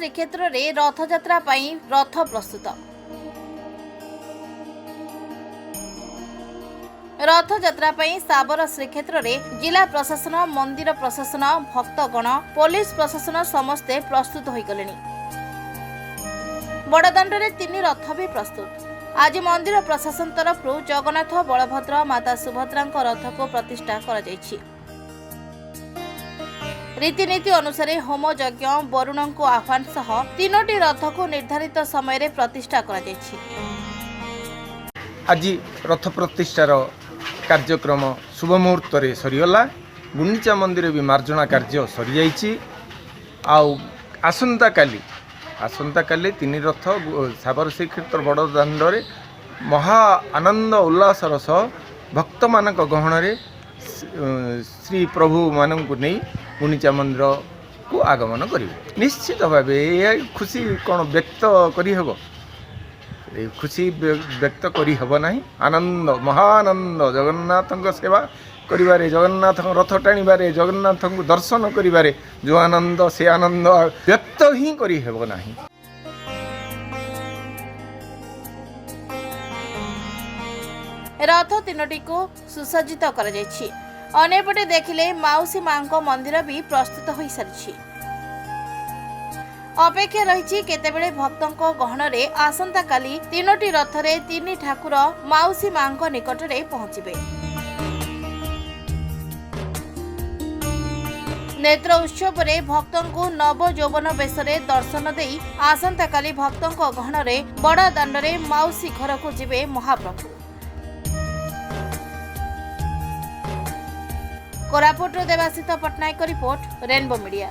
श्रीक्षेत्र में रथयात्रा रथ प्रस्तुत। रथयात्रा साबर श्रीक्षेत्र में जिला प्रशासन, मंदिर प्रशासन, भक्तगण, पुलिस प्रशासन समस्ते प्रस्तुत हो गले। बड़दाण्ड में 3 रथ भी प्रस्तुत। आज मंदिर प्रशासन तरफ जगन्नाथ, बलभद्र, माता सुभद्रा रथ को प्रतिष्ठा कर रीतिनीति अनुसार होम यज्ञ, वरुण को आह्वान सह 3टी रथ को निर्धारित समय प्रतिष्ठा कर आज रथ प्रतिष्ठार कार्यक्रम शुभ मुहूर्त सरीगला। गुंडीचा मंदिर भी मार्जना कार्य सरी जाइए। आसंता काली 3 रथ साबर श्रीक्षेत्र बड़दाण्ड महा आनंद उल्लासर सह भक्त मान गहन श्री प्रभु मान नहीं गुंडीचा मंदिर को आगमन करेंगे। निश्चित भाव यह खुशी कौन व्यक्त करहब, खुशी व्यक्त करहब ना। आनंद महानंद जगन्नाथ सेवा करिबारे, जगन्नाथ रथ टाणिबारे, जगन्नाथ को दर्शन करिबारे जो आनंद से आनंद व्यक्त ही करहब ना। रथ 3टी को सुसज्जित कर अनेपटे देखिले माउसी मां को मंदिर भी प्रस्तुत हो सारी। अपेक्षा रही केतेबेले भक्तों गहन आसंता काली 3टी रथ रे 3 ठाकुर माउसी मां को निकट में पहुंचे। नेत्र उत्सव रे भक्तों को नव यौवन बेश दर्शन दे आसंता काली भक्तों गहन बड़दाण्ड रे माउसी घर को जिबे Mahaprabhu. Koraput Debashish Pattnaik report, Rainbow media.